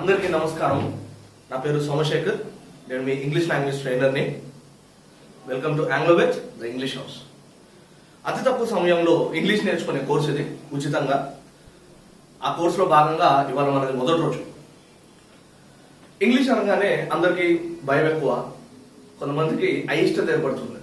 అందరికీ నమస్కారం. నా పేరు సోమశేఖర్. నేను మీ ఇంగ్లీష్ లాంగ్వేజ్ ట్రైనర్ని. Welcome to Anglovez the English house. అతి తక్కువ సమయంలో ఇంగ్లీష్ నేర్చుకునే కోర్సు ఇది, ఉచితంగా. ఆ కోర్సులో భాగంగా ఇవాళ మనది మొదటి రోజు. ఇంగ్లీష్ అనగానే అందరికీ భయం ఎక్కువ, కొంతమందికి అయిష్టత ఏర్పడుతుంది.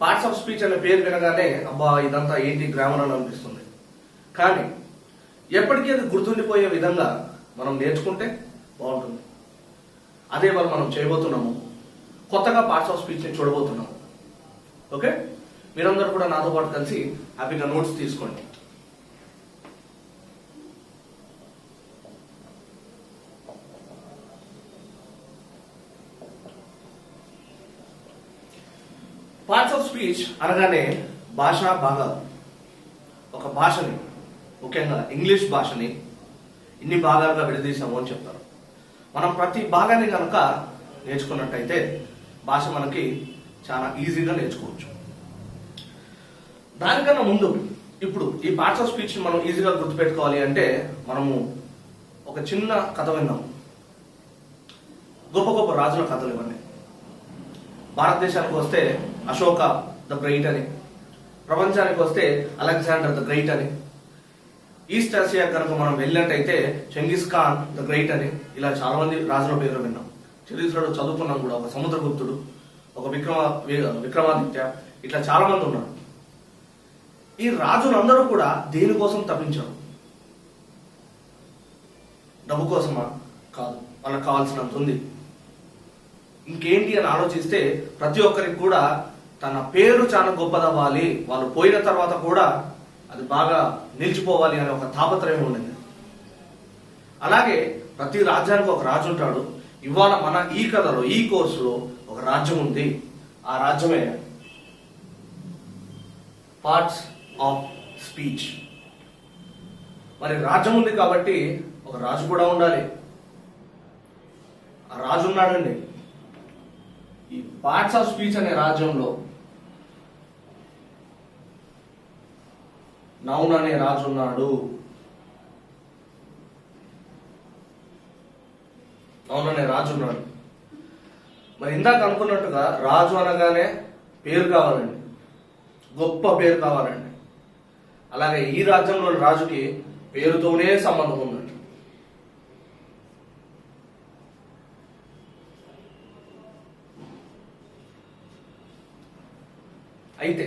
పార్ట్స్ ఆఫ్ స్పీచ్ అనే పేరు వినగానే అబ్బా ఇదంతా ఏంటి గ్రామర్ అని అనిపిస్తుంది. కానీ ఎప్పటికీ అది గుర్తుండిపోయే విధంగా మనం నేర్చుకుంటే బాగుంటుంది. అదే మనం చేయబోతున్నాము. కొత్తగా పార్ట్స్ ఆఫ్ స్పీచ్ని చూడబోతున్నాము. ఓకే, మీరందరూ కూడా నాతో పాటు కలిసి హ్యాపీగా నోట్స్ తీసుకోండి. పార్ట్స్ ఆఫ్ స్పీచ్ అనగానే భాషా భాగాలు. ఒక భాషని, ముఖ్యంగా ఇంగ్లీష్ భాషని ఇన్ని భాగాలుగా విడదీసాము అని చెప్తారు. మనం ప్రతి భాగాన్ని కనుక నేర్చుకున్నట్టయితే భాష మనకి చాలా ఈజీగా నేర్చుకోవచ్చు. దానికన్నా ముందు ఇప్పుడు ఈ పార్ట్స్ ఆఫ్ స్పీచ్ మనం ఈజీగా గుర్తుపెట్టుకోవాలి అంటే మనము ఒక చిన్న కథ విన్నాము. గొప్ప గొప్ప రాజుల కథలు ఇవన్నీ. భారతదేశానికి వస్తే అశోక ద గ్రేట్ అని, ప్రపంచానికి వస్తే అలెగ్జాండర్ ద గ్రేట్ అని, ఈస్ట్ ఆసియా కనుక మనం వెళ్ళినట్టయితే చెంగిస్ ఖాన్ ద గ్రేట్ అని, ఇలా చాలా మంది రాజుల పేర్లు విన్నాం. చరిత్రలో చదువుకున్నాం కూడా. ఒక సముద్రగుప్తుడు, ఒక విక్రమాదిత్య, ఇట్లా చాలా మంది ఉన్నారు. ఈ రాజులందరూ కూడా దేనికోసం తప్పించారు? డబ్బు కోసమా? కాదు, వాళ్ళకి కావాల్సినంత ఉంది. ఇంకేంటి అని ఆలోచిస్తే ప్రతి ఒక్కరికి కూడా తన పేరు చాలా గొప్పదవ్వాలి, వాళ్ళు పోయిన తర్వాత కూడా అది బాగా నిలిచిపోవాలి అనే ఒక తాపత్రయం ఉండింది. అలాగే ప్రతి రాజ్యానికి ఒక రాజు ఉంటాడు. ఇవాళ మన ఈ కథలో, ఈ కోర్సులో ఒక రాజ్యం ఉంది. ఆ రాజ్యమే పార్ట్స్ ఆఫ్ స్పీచ్. మరి రాజ్యం ఉంది కాబట్టి ఒక రాజు కూడా ఉండాలి. ఆ రాజు ఉన్నాడండి. ఈ పార్ట్స్ ఆఫ్ స్పీచ్ అనే రాజ్యంలో నౌన్ అనే రాజు ఉన్నాడు. నౌన్ అనే రాజు ఉన్నాడు. మరి ఇందాక అనుకున్నట్టుగా రాజు అనగానే పేరు కావాలండి, గొప్ప పేరు కావాలండి. అలాగే ఈ రాజ్యంలోని రాజుకి పేరుతోనే సంబంధం ఉందండి. అయితే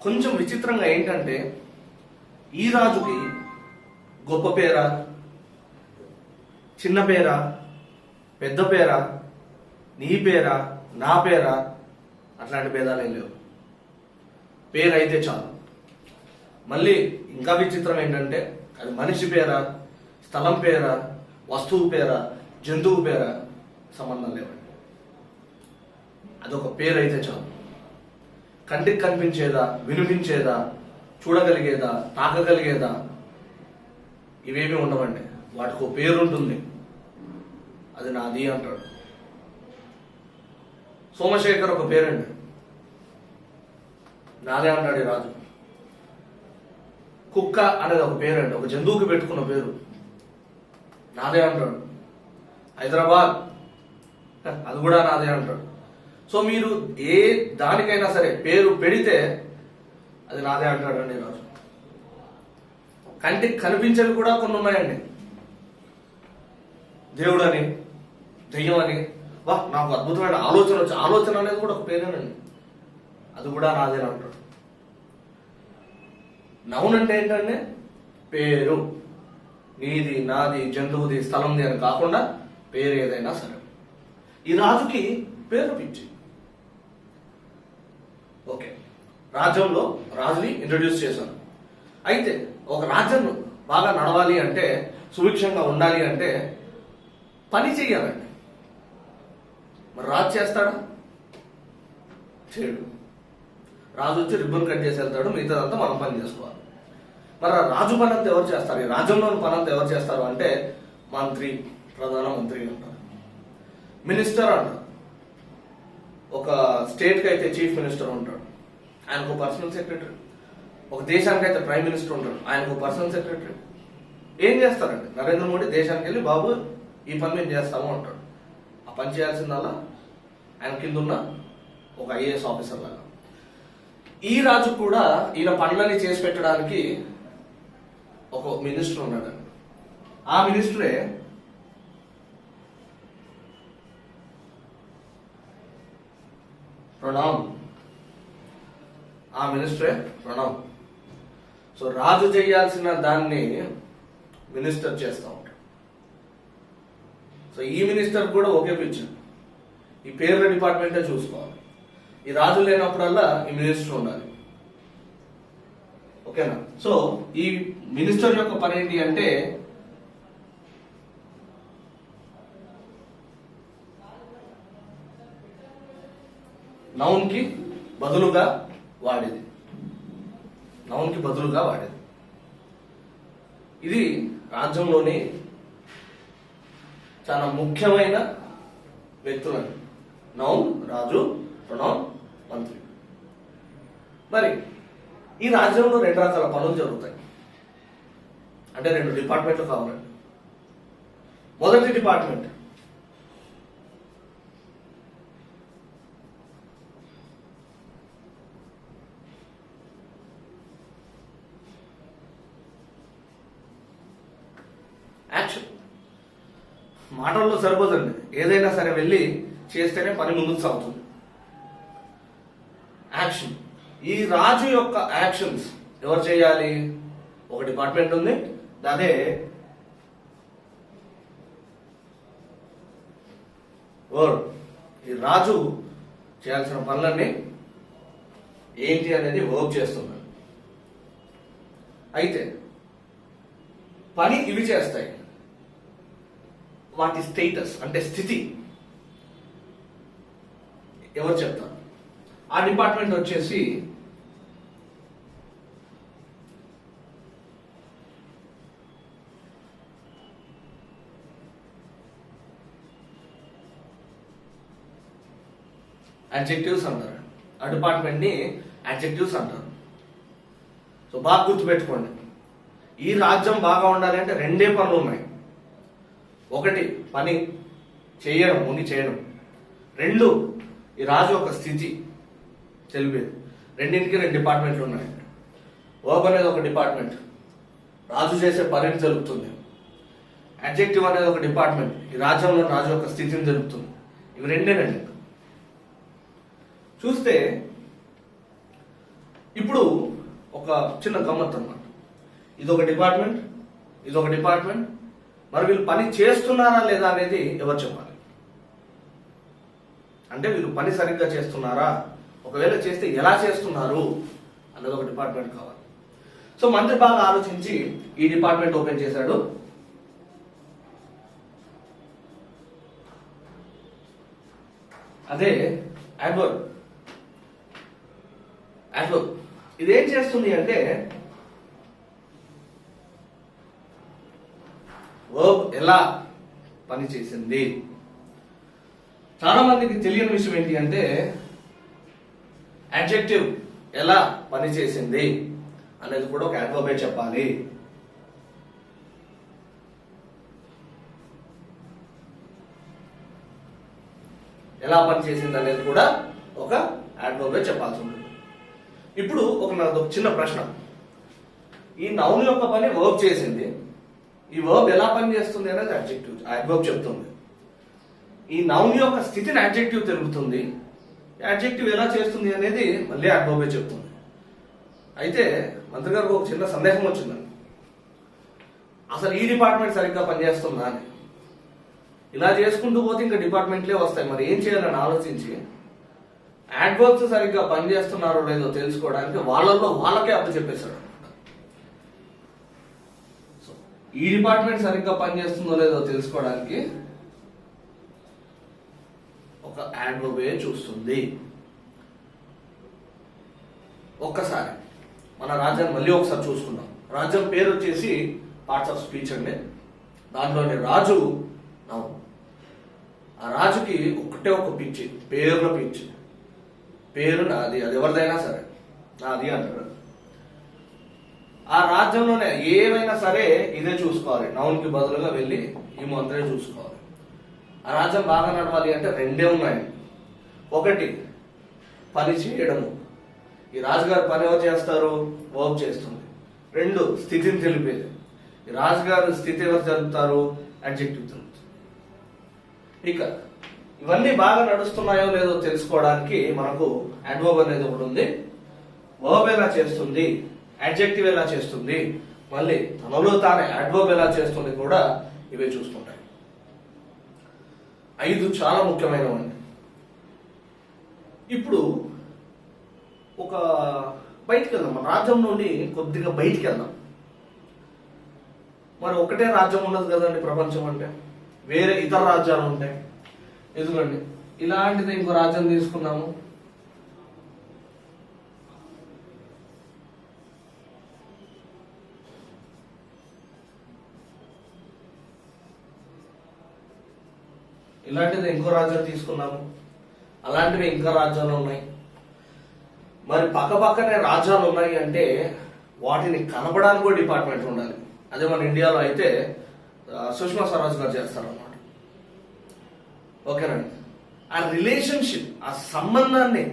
కొంచెం విచిత్రంగా ఏంటంటే ఈ రాజుకి గొప్ప పేరా, చిన్న పేరా, పెద్ద పేరా, నీ పేరా, నా పేరా, అట్లాంటి భేదాలు ఏం లేవు. పేరు అయితే చాలు. మళ్ళీ ఇంకా విచిత్రం ఏంటంటే అది మనిషి పేరా, స్థలం పేరా, వస్తువు పేరా, జంతువు పేరా, సంబంధం లేవండి. అదొక పేరు అయితే చాలు. కంటికి కనిపించేదా, వినిపించేదా, చూడగలిగేదా, తాకగలిగేదా, ఇవేమీ ఉండవండి. వాటికి ఒక పేరు ఉంటుంది. అది నాది అంటాడు. సోమశేఖర్ ఒక పేరండి, నాదే అంటాడు ఈ రాజు. కుక్క అనేది ఒక పేరండి, ఒక జంతువుకి పెట్టుకున్న పేరు, నాదే అంటాడు. హైదరాబాద్, అది కూడా నాదే అంటాడు. సో మీరు ఏ దానికైనా సరే పేరు పెడితే అది నాదే అంటాడండి రాజు. కంటికి కనిపించేవి కూడా కొన్ని ఉన్నాయండి. దేవుడు అని, దెయ్యం అని, వా నాకు అద్భుతమైన ఆలోచన వచ్చి, ఆలోచన అనేది కూడా ఒక పేరేనండి, అది కూడా నాదే అంటాడు. నౌన్ అంటే ఏంటంటే పేరు, నీది, నాది, జంతువుది, స్థలంది అని కాకుండా పేరు ఏదైనా సరే. ఈ రాజుకి పేరు పిచ్చి. ఓకే, రాజ్యంలో రాజుని ఇంట్రడ్యూస్ చేశాను. అయితే ఒక రాజ్యం బాగా నడవాలి అంటే, సుభిక్షంగా ఉండాలి అంటే పని చెయ్యాలండి. మరి రాజు చేస్తాడా? చేయడు. రాజు వచ్చి రిబ్బన్ కట్ చేసి వెళ్తాడు, మిగతాదంతా మనం పని చేసుకోవాలి. మరి ఆ రాజు పని అంతా ఎవరు చేస్తారు? ఈ రాజ్యంలోని పని అంతా ఎవరు చేస్తారు అంటే మంత్రి, ప్రధానమంత్రి అంటారు, మినిస్టర్ అంటారు. ఒక స్టేట్కి అయితే చీఫ్ మినిస్టర్ ఉంటాడు, ఆయనకు పర్సనల్ సెక్రటరీ. ఒక దేశానికి అయితే ప్రైమ్ మినిస్టర్ ఉంటాడు, ఆయనకు పర్సనల్ సెక్రటరీ. ఏం చేస్తారండి నరేంద్ర మోడీ దేశానికి వెళ్ళి బాబు ఈ పని మేము చేస్తాము అంటాడు. ఆ పని చేయాల్సిందల్లా ఆయన కింద ఉన్న ఒక ఐఏఎస్ ఆఫీసర్ లాగా. ఈ రాజు కూడా ఈయన పనులని చేసి పెట్టడానికి ఒక మినిస్టర్ ఉన్నాడండి. ఆ మినిస్టరే ప్రణామ్. సో రాజు చేయాల్సిన దాన్ని మినిస్టర్ చేస్తూ ఉంటాడు. సో ఈ మినిస్టర్ కూడా ఒకే పిచ్చి, ఈ పేర్ల డిపార్ట్మెంటే చూసుకోవాలి. ఈ రాజు లేనప్పుడల్లా ఈ మినిస్టర్ ఉండాలి. ఓకేనా? సో ఈ మినిస్టర్ యొక్క పని ఏంటి అంటే నౌన్ కి బదులుగా వాడేది. ఇది రాజ్యంలోని చాలా ముఖ్యమైన వ్యక్తులని. నౌన్ రాజు, ప్రొనౌన్ మంత్రి. మరి ఈ రాజ్యంలో 2 రకాల పనులు జరుగుతాయి. అంటే 2 డిపార్ట్మెంట్లు కావాలండి. మొదటి డిపార్ట్మెంట్ యాక్షన్. మాటల్లో సరిపోదండి, ఏదైనా సరే వెళ్ళి చేస్తేనే పని ముందుకు సాగుతుంది. యాక్షన్. ఈ రాజు యొక్క యాక్షన్స్ ఎవరు చేయాలి? ఒక డిపార్ట్మెంట్ ఉంది, అదే వర్డ్. ఈ రాజు చేయాల్సిన పనులన్నీ ఏంటి అనేది వర్క్ చేస్తున్నాడు. అయితే పని ఇవి చేస్తాయి. వాటి స్టేటస్ అంటే స్థితి ఎవరు చెప్తారు? ఆ డిపార్ట్మెంట్ వచ్చేసి అడ్జెక్టివ్స్ అంటారు. ఆ డిపార్ట్మెంట్ ని అడ్జెక్టివ్స్ అంటారు. సో బాగా గుర్తుపెట్టుకోండి, ఈ రాజ్యం బాగా ఉండాలి అంటే 2 పనులు ఉన్నాయి. ఒకటి పని చేయడం, ఉండి చేయడం. 2 ఈ రాజు యొక్క స్థితి తెలిపేది. రెండింటికి 2 డిపార్ట్మెంట్లు ఉన్నాయి. వర్బ్ అనేది ఒక డిపార్ట్మెంట్, రాజు చేసే పనిని తెలుపుతుంది. అడ్జెక్టివ్ అనేది ఒక డిపార్ట్మెంట్, ఈ రాజ్యంలో రాజు యొక్క స్థితిని తెలుపుతుంది. ఇవి 2 చూస్తే ఇప్పుడు ఒక చిన్న గమ్మత్తు అన్నమాట. ఇదొక డిపార్ట్మెంట్, ఇదొక డిపార్ట్మెంట్. మరి వీళ్ళు పని చేస్తున్నారా లేదా అనేది ఎవరు చెప్పాలి? అంటే వీళ్ళు పని సరిగ్గా చేస్తున్నారా, ఒకవేళ చేస్తే ఎలా చేస్తున్నారు అన్నది ఒక డిపార్ట్మెంట్ కావాలి. సో మంత్రి బాగా ఆలోచించి ఈ డిపార్ట్మెంట్ ఓపెన్ చేశాడు. అదే అడ్వర్బ్. ఇదేం చేస్తుంది అంటే వర్బ్ ఎలా పని చేసింది. చాలా మందికి తెలియని విషయం ఏంటి అంటే అడ్జెక్టివ్ ఎలా పని చేసింది అనేది కూడా ఒక అడ్వర్బే చెప్పాలి. ఎలా పని చేసింది అనేది కూడా ఒక అడ్వర్బే చెప్పాల్సి ఉంటుంది. ఇప్పుడు ఒక చిన్న ప్రశ్న. ఈ నౌన్ యొక్క పని వర్బ్ చేసింది, ఈ వర్బ్ ఎలా పని చేస్తుంది అనేది అడ్వర్బ్ చెప్తుంది. ఈ నౌన్ యొక్క స్థితిని అడ్జెక్టివ్ తెలుపుతుంది. అడ్జెక్టివ్ ఎలా చేస్తుంది అనేది మళ్ళీ అడ్వర్బే చెప్తుంది. అయితే మంత్రి గారికి ఒక చిన్న సందేహం వచ్చిందండి, అసలు ఈ డిపార్ట్మెంట్ సరిగ్గా పనిచేస్తుందా అని. ఇలా చేసుకుంటూ పోతే ఇంకా డిపార్ట్మెంట్లే వస్తాయి, మరి ఏం చేయాలని ఆలోచించి అడ్వర్బ్స్ సరిగ్గా పనిచేస్తున్నారో లేదో తెలుసుకోవడానికి వాళ్ళకే అప్పచెప్పేశాడు. సో ఈ డిపార్ట్మెంట్ సరిగ్గా పనిచేస్తుందో లేదో తెలుసుకోవడానికి ఒక అడ్వర్బే చూస్తుంది. ఒక్కసారి మన రాజ్యాన్ని మళ్ళీ ఒకసారి చూసుకుందాం. రాజ్యం పేరు వచ్చేసి పార్ట్స్ ఆఫ్ స్పీచ్ అండి. దాంట్లోని రాజు నౌన్. ఆ రాజుకి ఒకటే ఒక పిచ్చి, పేరుల పిచ్చి. పేరు నాది, అది ఎవరిదైనా సరే నాది అంటాడు. ఆ రాజ్యంలోనే ఏమైనా సరే ఇదే చూసుకోవాలి, నౌన్ కి బదులుగా వెళ్ళి ఈ మంత్రే చూసుకోవాలి. ఆ రాజ్యం బాగా నడవాలి అంటే రెండే ఉన్నాయి. ఒకటి పని చేయడము, ఈ రాజుగారు పని ఎవరు చేస్తారు, వర్క్ చేస్తుంది. రెండు స్థితిని తెలిపేది, ఈ రాజుగారు స్థితి ఎవరు జరుపుతారు, అడ్జెక్టివ్ జరుపుతారు. ఇక ఇవన్నీ బాగా నడుస్తున్నాయో లేదో తెలుసుకోవడానికి మనకు అడ్వర్బ్ అనేది ఒకటి ఉంది. వర్బ్ ఎలా చేస్తుంది, అడ్జెక్టివ్ ఎలా చేస్తుంది, మళ్ళీ తనలో తానే అడ్వర్బ్ ఎలా చేస్తుంది కూడా ఇవే చూస్తుంటాయి. 5 చాలా ముఖ్యమైనవండి. ఇప్పుడు ఒక బయటికి వెళ్దాం, మన రాజ్యం నుండి కొద్దిగా బయటికి వెళ్దాం. మరి ఒకటే రాజ్యం ఉండదు కదండి, ప్రపంచం అంటే వేరే ఇతర రాజ్యాలు ఉంటాయి. ఎందుకండి ఇలాంటిది ఇంకో రాజ్యం తీసుకున్నాము, ఇలాంటిది ఇంకో రాజ్యం తీసుకున్నాము, అలాంటివి ఇంకా రాజ్యాలు ఉన్నాయి. మరి పక్క పక్కనే రాజ్యాలు ఉన్నాయి అంటే వాటిని కలపడానికి కూడా డిపార్ట్మెంట్ ఉండాలి. అదే మన ఇండియాలో అయితే సుష్మా స్వరాజ్ గారు చేస్తారన్నమాట. ఓకేనండి, ఆ రిలేషన్షిప్, ఆ సంబంధాన్ని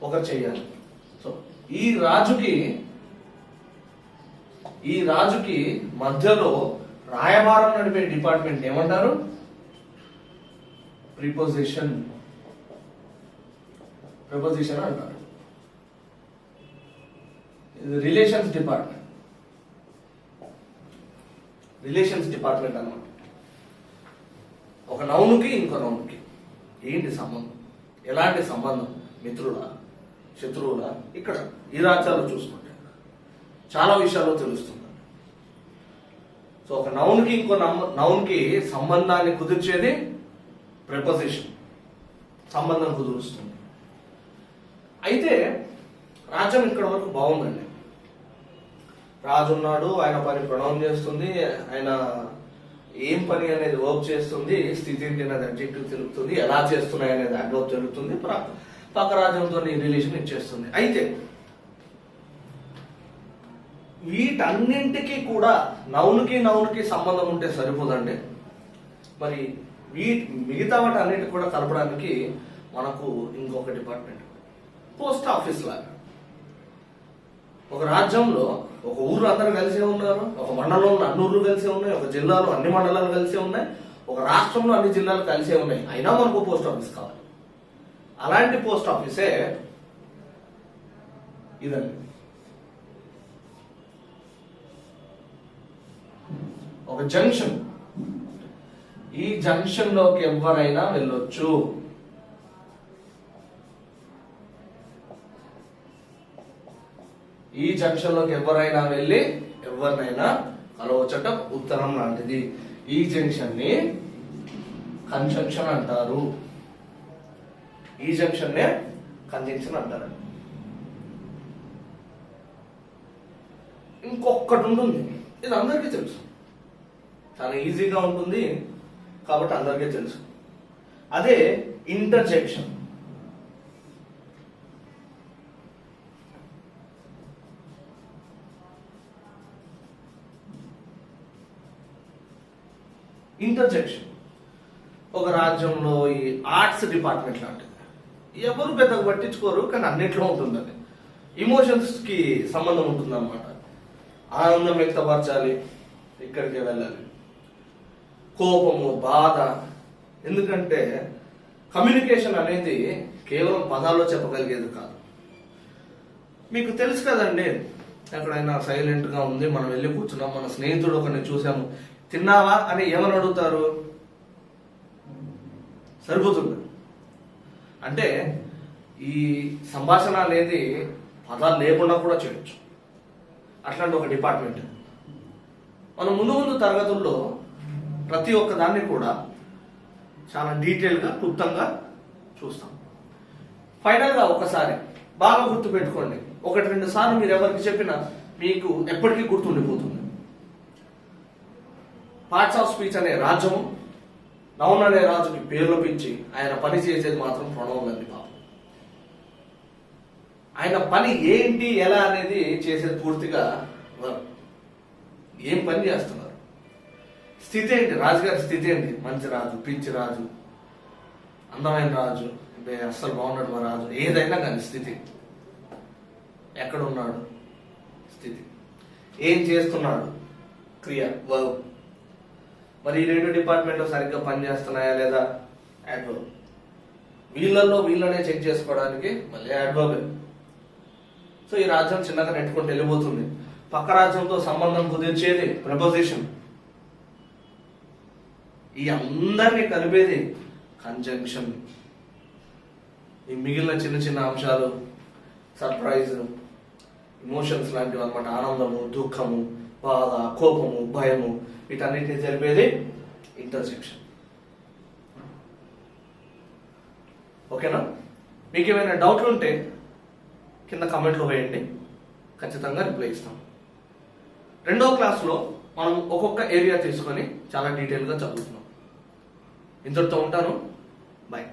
ఒకరు చెయ్యాలి. సో ఈ రాజుకి మధ్యలో రాయబారం నడిపే డిపార్ట్మెంట్ ఏమంటారు, ప్రిపోజిషన్ అంటారు. ఇది రిలేషన్స్ డిపార్ట్మెంట్ అన్నమాట. ఒక నౌనుకి ఇంకో నౌనుకి ఏంటి సంబంధం, ఎలాంటి సంబంధం, మిత్రులా శత్రువులా, ఇక్కడ ఈ రాజ్యాల్లో చూసుకుంటే చాలా విషయాల్లో తెలుస్తుంది. సో ఒక నౌన్కి ఇంకో నౌన్కి సంబంధాన్ని కుదిర్చేది ప్రిపోజిషన్, సంబంధం కుదురుస్తుంది. అయితే రాజ్యం ఇక్కడ వరకు బాగుందండి. రాజు ఉన్నాడు, ఆయన పని ప్రొనౌన్ చేస్తుంది, ఆయన ఏం పని అనేది వర్క్ చేస్తుంది, స్థితి ఏంటి అనేది అడ్జెక్టివ్ తెలుపుతుంది, ఎలా చేస్తున్నాయి అనేది అడ్వర్బ్ తెలుపుతుంది, పక్క రాజ్యంతో రిలేషన్ ఇచ్చేస్తుంది. అయితే వీటన్నింటికి కూడా నౌన్కి సంబంధం ఉంటే సరిపోదండి. మరి మిగతా వాటి అన్నింటికి కూడా కలపడానికి మనకు ఇంకొక డిపార్ట్మెంట్, పోస్ట్ ఆఫీస్ లాగా. ఒక రాజ్యంలో ఒక ఊరు అందరూ కలిసే ఉన్నారు, ఒక మండలంలో అన్ని ఊర్లు కలిసే ఉన్నాయి, ఒక జిల్లాలో అన్ని మండలాలు కలిసే ఉన్నాయి, ఒక రాష్ట్రంలో అన్ని జిల్లాలు కలిసే ఉన్నాయి. అయినా మనకు పోస్ట్ ఆఫీస్ కావాలి. అలాంటి పోస్ట్ ఆఫీసే ఇదండి. ఒక జంక్షన్, ఈ జంక్షన్ లోకి ఎవరైనా వెళ్ళొచ్చు. ఈ జంక్షన్ లోకి ఎవరైనా వెళ్ళి ఎవరినైనా కలవచ్చటం ఉత్తరం లాంటిది. ఈ జంక్షన్ ని కంజంక్షన్ అంటారు. ఈ జంక్షన్ నే కంజంక్షన్ అంటారు. ఇంకొకటి ఉంటుంది, ఇది అందరికీ తెలుసు, చాలా ఈజీగా ఉంటుంది కాబట్టి అందరికీ తెలుసు. అదే ఇంటర్జెక్షన్. ఇంటర్జెక్షన్ ఒక రాజ్యంలో ఈ ఆర్ట్స్ డిపార్ట్మెంట్ లాంటిది. ఎవరు పెద్దగా పట్టించుకోరు, కానీ అన్నిట్లో ఉంటుంది. అది ఇమోషన్స్ కి సంబంధం ఉంటుంది అనమాట. ఆనందం వ్యక్తపరచాలి, ఇక్కడికే వెళ్ళాలి. కోపము, బాధ. ఎందుకంటే కమ్యూనికేషన్ అనేది కేవలం పదాల్లో చెప్పగలిగేది కాదు. మీకు తెలుసు కదండి, ఎక్కడైనా సైలెంట్ గా ఉంది, మనం వెళ్ళి కూర్చున్నాం, మన స్నేహితుడు ఒకరిని చూసాము, తిన్నావా అని ఏమని అడుగుతారు, సరిపోతుంది. అంటే ఈ సంభాషణ అనేది పదాలు లేకుండా కూడా చేయొచ్చు. అట్లాంటి ఒక డిపార్ట్మెంట్. మనం ముందు తరగతుల్లో ప్రతి ఒక్క దాన్ని కూడా చాలా డీటెయిల్గా క్లుప్తంగా చూస్తాం. ఫైనల్గా ఒకసారి బాగా గుర్తు పెట్టుకోండి, 1-2 సార్లు మీరు ఎవరికి చెప్పినా మీకు ఎప్పటికీ గుర్తుండిపోతుంది. పార్ట్స్ ఆఫ్ స్పీచ్ అనే రాజ్యం, నౌన్ అనే రాజుకి పేర్లు పిచ్చి ఆయన పని చేసేది మాత్రం ప్రొనౌన్ అండి. పాపం ఆయన పని ఏంటి ఎలా అనేది చేసేది పూర్తిగా వారు. ఏం పని చేస్తున్నారు, స్థితి ఏంటి, రాజుగారి స్థితి ఏంటి, మంచి రాజు, పిచ్చి రాజు, అందమైన రాజు, అస్సలు బాగున్నాడు మా రాజు, ఏదైనా కానీ స్థితి, ఎక్కడ ఉన్నాడు స్థితి, ఏం చేస్తున్నాడు క్రియ, వర్బ్. మరి ఈ రెండు డిపార్ట్మెంట్ సరిగ్గా పనిచేస్తున్నాయా లేదా, యాడ్వర్బ్. వీళ్ళనే చెక్ చేసుకోవడానికి మళ్ళీ యాడ్వర్బ్. సో ఈ రాజ్యం చిన్నగా నెట్టుకుంటూ వెళ్ళిపోతుంది. పక్క రాజ్యంతో సంబంధం కుదిర్చేది ప్రపోజిషన్. ఈ అందరినీ కలిపేది కంజంక్షన్. ఈ మిగిలిన చిన్న చిన్న అంశాలు, సర్ప్రైజ్, ఇమోషన్స్ లాంటివి అనమాట. ఆనందము, దుఃఖము, బాధ, కోపము, భయము, వీటన్నిటిని తెలిపేది ఇంటర్సెక్షన్. ఓకేనా? మీకు ఏమైనా డౌట్లు ఉంటే కింద కమెంట్లో వేయండి, ఖచ్చితంగా రిప్లై ఇస్తాం. రెండో క్లాస్లో మనం ఒక్కొక్క ఏరియా తీసుకొని చాలా డీటెయిల్గా చదువుతున్నాం. ఇంతటితో ఉంటాను. బాయ్.